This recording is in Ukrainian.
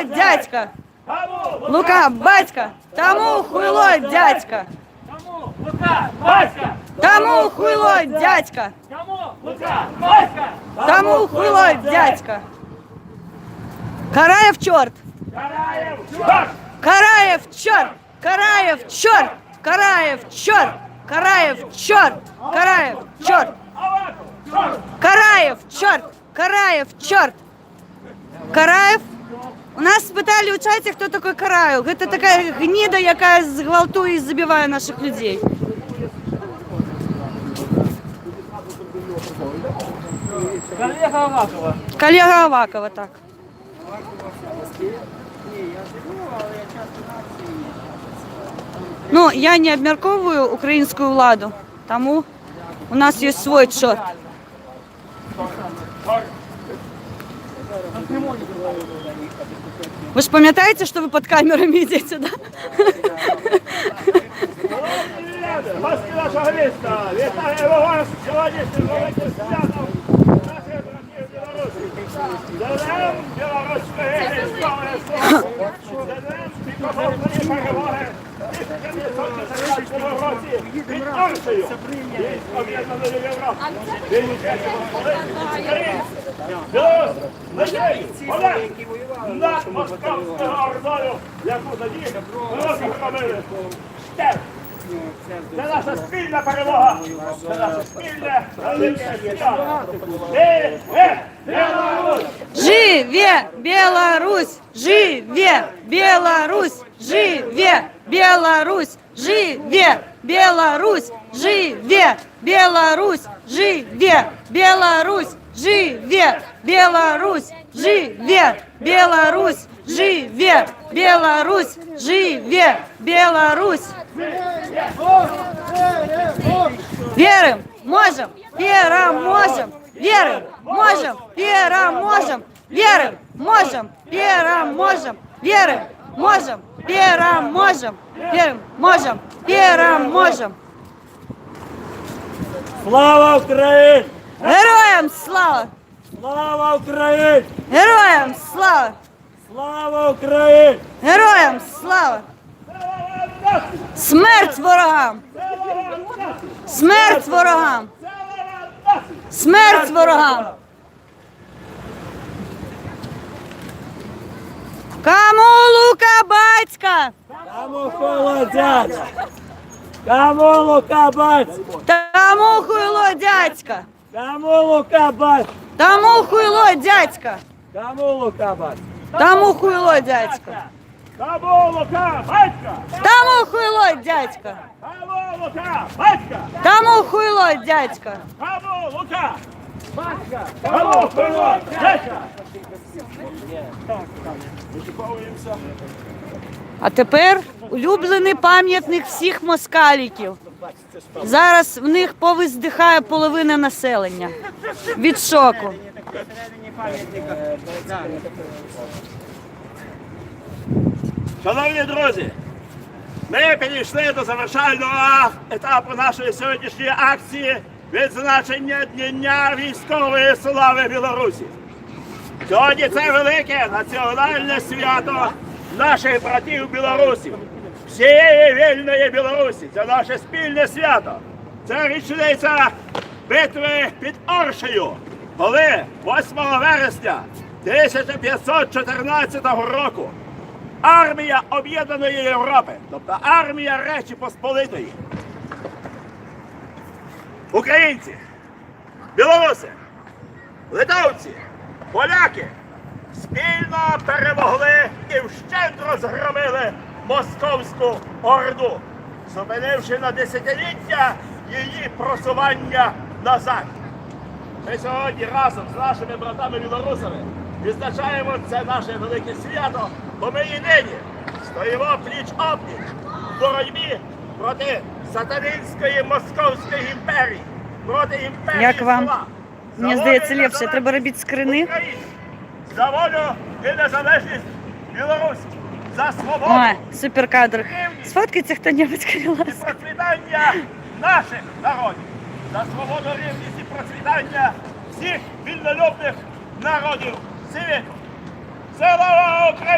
дядька. Лука, батька. Тому хуйло, дядька. Кому Лука, батька. Тому хуйло, дядька. Кому Лука, батька. Тому хуйло, дядька. Караєв чорт. Караєв, чорт. Караєв чорт. Караєв чорт. Караєв чорт. Караєв чорт. Караєв чорт. Аваков, чорт. Караєв чорт. Караєв чорт. Караєв? У нас спитали у чаті, хто такий Караєв. Це така гніда, яка зґвалтує і забиває наших людей. Колега Авакова. Колега Авакова, так. Ну, я не обмірковую українську владу, тому у нас є свій чорт. Ви ж пам'ятаєте, що ви під камерами йдете, да? Гості нашого міста, вітаємо вас сьогоднішнім великим святом нашої братів Білорусі. За днем білоруської військової служби. За днем співпосланої перемоги в 1914 році під Оршею і об'єднаної Європи. Вільничені Московиці, українці, білоруси, надії, Олег, над московською ордою, яку тоді розгромили. Штеф. Це наша спільна перемога, це наше спільне велике свято. Живе Білорусь! Живе Беларусь! Живе Беларусь! Живе Беларусь! Живе Беларусь! Живе Беларусь! Живе Беларусь! Живе Беларусь! Живе Беларусь! Живе Беларусь! Верим, можем, переможем! Верим, можем, переможем! Верим, можем, переможем! Верим, можем, переможем! Верим, можем, переможем! Слава Україні! Героям слава! Слава Україні! Героям слава! Слава Україні! Героям слава! Смерть ворогам! Смерть ворогам! Смерть ворогам! Кому Лука батька? Кому холодець! Кому Лука батька! Тому хуйло дядька! Кому Лука батька! Тому хуйло дядька! Кому Лука батька! Тому хуйло дядька! Кому Лука батька! Тому хуйло дядька! Кому Лука батька! Тому хуйло дядька! Кому Лука батька! Кому хуйло дядька! Вишуковуємося. А тепер улюблений пам'ятник всіх москаліків. Зараз в них повиздихає половина населення від шоку. Шановні друзі, ми підійшли до завершального етапу нашої сьогоднішньої акції відзначення Дня військової слави Білорусі. Сьогодні це велике національне свято наших братів білорусів, всієї вільної Білорусі. Це наше спільне свято. Це річниця битви під Оршею, коли 8 вересня 1514 року армія Об'єднаної Європи, тобто армія Речі Посполитої, українці, білоруси, литовці, поляки спільно перемогли і вщент розгромили московську орду, зупинивши на десятиліття її просування на захід. Ми сьогодні разом з нашими братами білорусами відзначаємо це наше велике свято, бо ми єдині стоїмо пліч-опліч в боротьбі проти сатанинської московської імперії, проти імперії Як вам? зла. Мені здається, ліпше. Треба робити скрини. За волю і незалежність Білорусі, за свободу. Ой, супер кадр. Сфоткайте хто-небудь, будь І ласка. процвітання наших народів, за свободу, рівність і процвітання всіх вільнолюбних народів світу. Слава Україні!